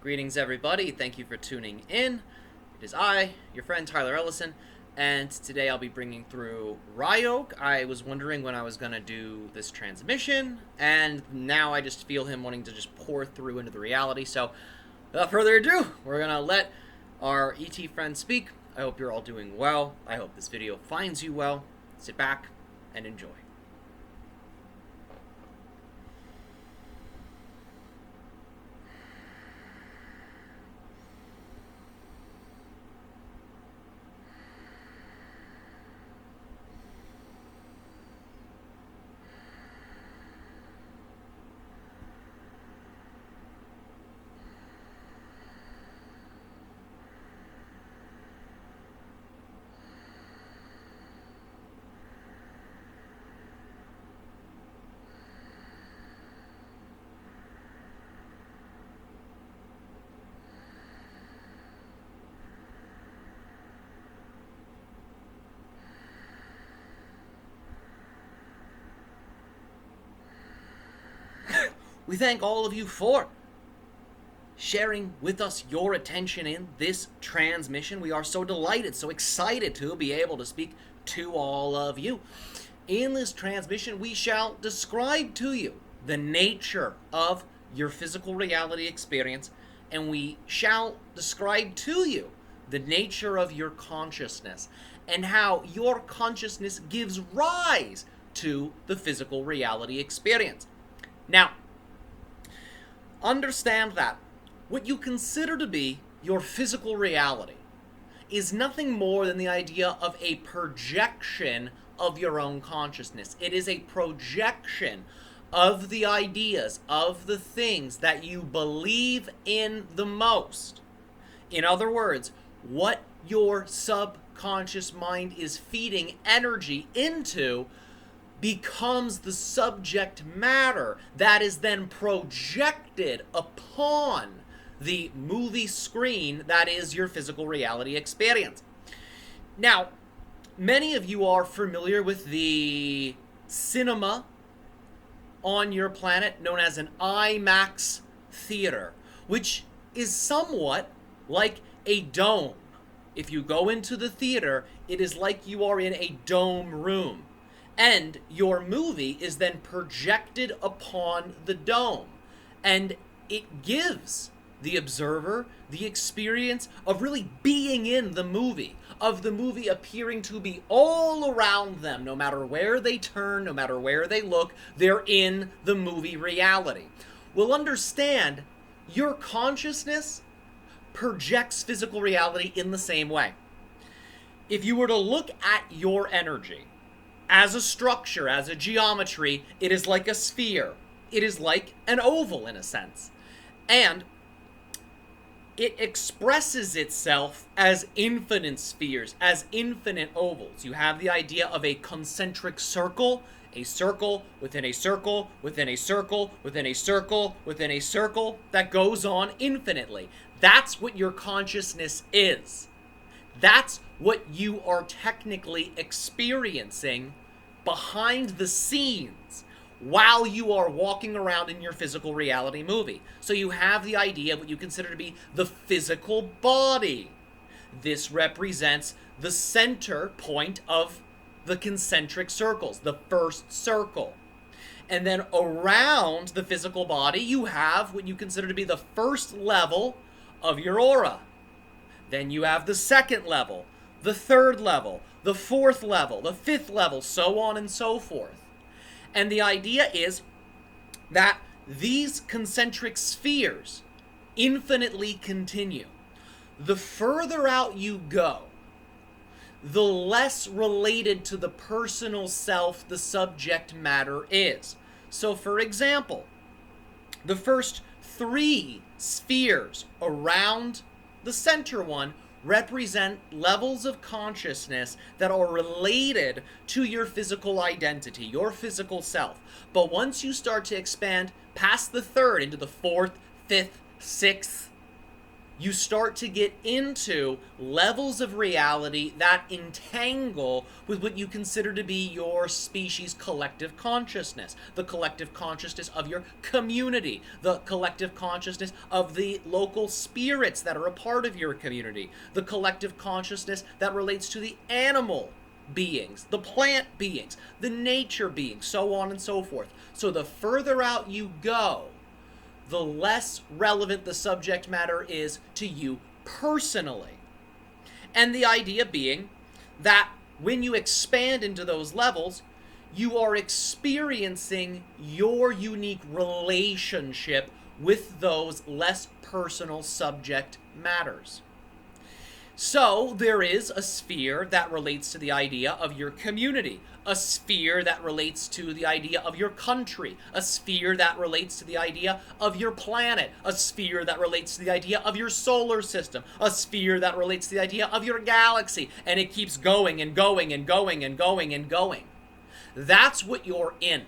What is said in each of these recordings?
Greetings, everybody. Thank you for tuning in. It is I, your friend Tyler Ellison, and today I'll be bringing through Ryok. I was wondering when I was going to do this transmission, and now I just feel him wanting to just pour through into the reality. So, without further ado, we're going to let our ET friend speak. I hope you're all doing well. I hope this video finds you well. Sit back and enjoy. We thank all of you for sharing with us your attention in this transmission. We are so delighted, so excited to be able to speak to all of you. In this transmission, we shall describe to you the nature of your physical reality experience, and we shall describe to you the nature of your consciousness and how your consciousness gives rise to the physical reality experience. Now, understand that what you consider to be your physical reality is nothing more than the idea of a projection of your own consciousness. It is a projection of the ideas, of the things that you believe in the most. In other words, what your subconscious mind is feeding energy into becomes the subject matter that is then projected upon the movie screen that is your physical reality experience. Now, many of you are familiar with the cinema on your planet known as an IMAX theater, which is somewhat like a dome. If you go into the theater, it is like you are in a dome room. And your movie is then projected upon the dome. And it gives the observer the experience of really being in the movie, of the movie appearing to be all around them. No matter where they turn, no matter where they look, they're in the movie reality. Well, understand, your consciousness projects physical reality in the same way. If you were to look at your energy, as a structure, as a geometry, it is like a sphere. It is like an oval in a sense. And it expresses itself as infinite spheres, as infinite ovals. You have the idea of a concentric circle, a circle within a circle, within a circle, within a circle, within a circle that goes on infinitely. That's what your consciousness is. That's what you are technically experiencing behind the scenes while you are walking around in your physical reality movie. So you have the idea of what you consider to be the physical body. This represents the center point of the concentric circles, the first circle. And then around the physical body, you have what you consider to be the first level of your aura. Then you have the second level, the third level, the fourth level, the fifth level, so on and so forth. And the idea is that these concentric spheres infinitely continue. The further out you go, the less related to the personal self the subject matter is. So, for example, the first three spheres around the center one represent levels of consciousness that are related to your physical identity, your physical self. But once you start to expand past the third into the fourth, fifth, sixth, you start to get into levels of reality that entangle with what you consider to be your species' collective consciousness, the collective consciousness of your community, the collective consciousness of the local spirits that are a part of your community, the collective consciousness that relates to the animal beings, the plant beings, the nature beings, so on and so forth. So the further out you go, the less relevant the subject matter is to you personally. And the idea being that when you expand into those levels, you are experiencing your unique relationship with those less personal subject matters. So there is a sphere that relates to the idea of your community, a sphere that relates to the idea of your country, a sphere that relates to the idea of your planet, a sphere that relates to the idea of your solar system, a sphere that relates to the idea of your galaxy, and it keeps going and going and going and going and going. That's what you're in.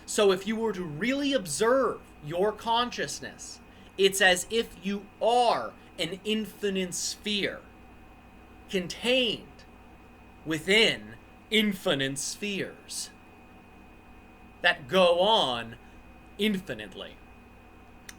So if you were to really observe your consciousness, it's as if you are an infinite sphere contained within infinite spheres that go on infinitely.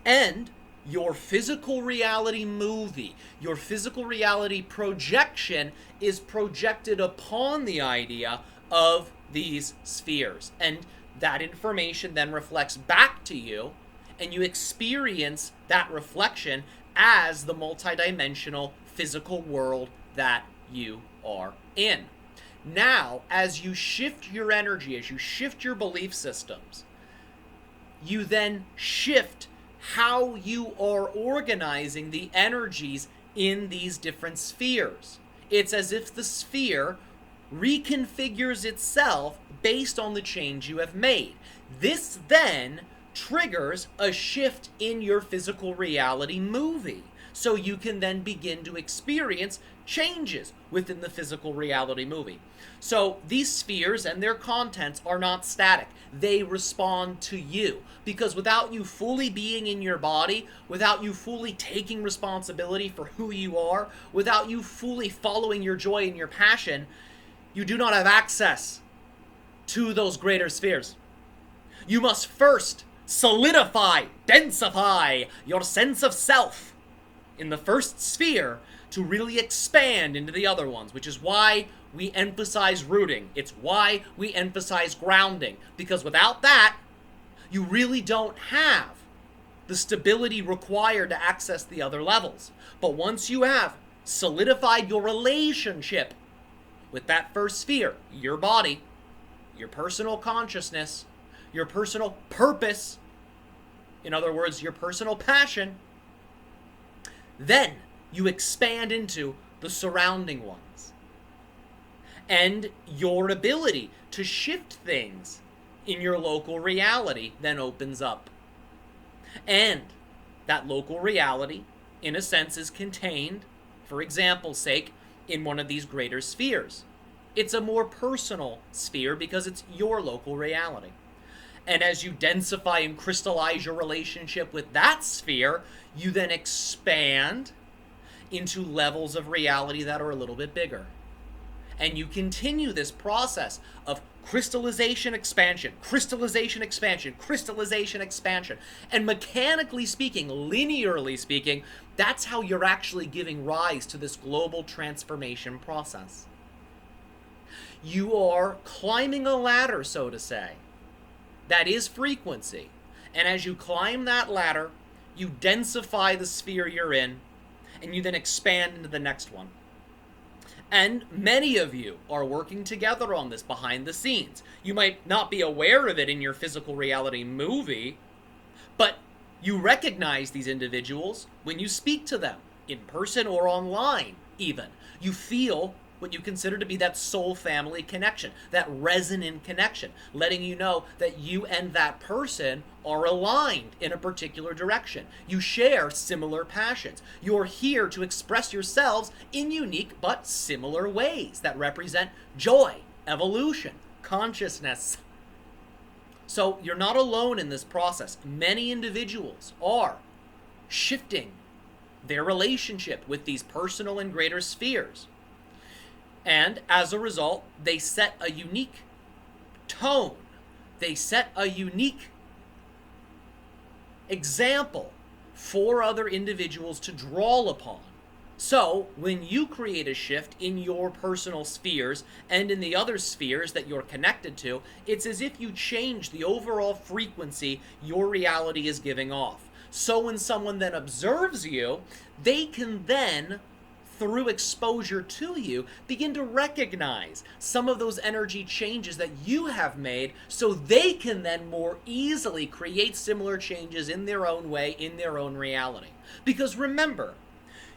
And your physical reality movie, your physical reality projection is projected upon the idea of these spheres. And that information then reflects back to you, and you experience that reflection as the multidimensional physical world that you are in. Now, as you shift your energy, as you shift your belief systems, you then shift how you are organizing the energies in these different spheres. It's as if the sphere reconfigures itself based on the change you have made. This then triggers a shift in your physical reality movie. So you can then begin to experience changes within the physical reality movie. So these spheres and their contents are not static. They respond to you. Because without you fully being in your body, without you fully taking responsibility for who you are, without you fully following your joy and your passion, you do not have access to those greater spheres. You must first solidify, densify your sense of self in the first sphere to really expand into the other ones, which is why we emphasize rooting. It's why we emphasize grounding, because without that, you really don't have the stability required to access the other levels. But once you have solidified your relationship with that first sphere, your body, your personal consciousness, your personal purpose, in other words, your personal passion, then you expand into the surrounding ones. And your ability to shift things in your local reality then opens up. And that local reality, in a sense, is contained, for example's sake, in one of these greater spheres. It's a more personal sphere because it's your local reality. And as you densify and crystallize your relationship with that sphere, you then expand into levels of reality that are a little bit bigger. And you continue this process of crystallization, expansion, crystallization, expansion, crystallization, expansion. And mechanically speaking, linearly speaking, that's how you're actually giving rise to this global transformation process. You are climbing a ladder, so to say. That is frequency. And as you climb that ladder, you densify the sphere you're in, and you then expand into the next one. And many of you are working together on this behind the scenes. You might not be aware of it in your physical reality movie, but you recognize these individuals when you speak to them, in person or online even. You feel what you consider to be that soul family connection, that resonant connection, letting you know that you and that person are aligned in a particular direction. You share similar passions. You're here to express yourselves in unique but similar ways that represent joy, evolution, consciousness. So you're not alone in this process. Many individuals are shifting their relationship with these personal and greater spheres. And as a result, they set a unique tone. They set a unique example for other individuals to draw upon. So, when you create a shift in your personal spheres and in the other spheres that you're connected to, it's as if you change the overall frequency your reality is giving off. So when someone then observes you, they can then, through exposure to you, begin to recognize some of those energy changes that you have made, so they can then more easily create similar changes in their own way, in their own reality. Because remember,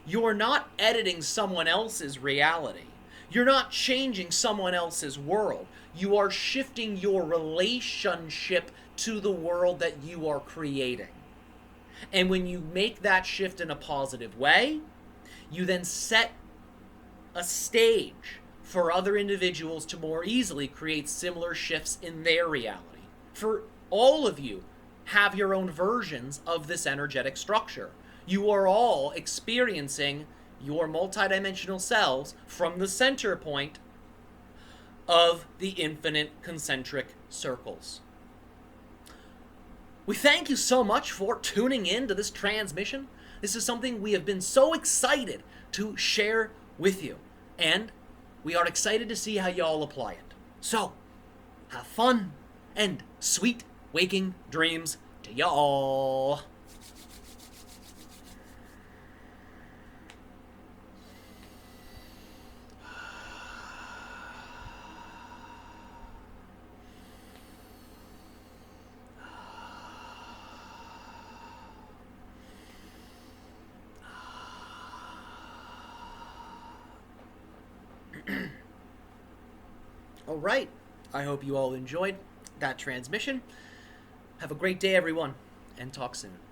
you're not editing someone else's reality. You're not changing someone else's world. You are shifting your relationship to the world that you are creating. And when you make that shift in a positive way, you then set a stage for other individuals to more easily create similar shifts in their reality. For all of you have your own versions of this energetic structure. You are all experiencing your multidimensional selves from the center point of the infinite concentric circles. We thank you so much for tuning in to this transmission. This is something we have been so excited to share with you, and we are excited to see how y'all apply it. So, have fun and sweet waking dreams to y'all. All right, I hope you all enjoyed that transmission. Have a great day, everyone, and talk soon.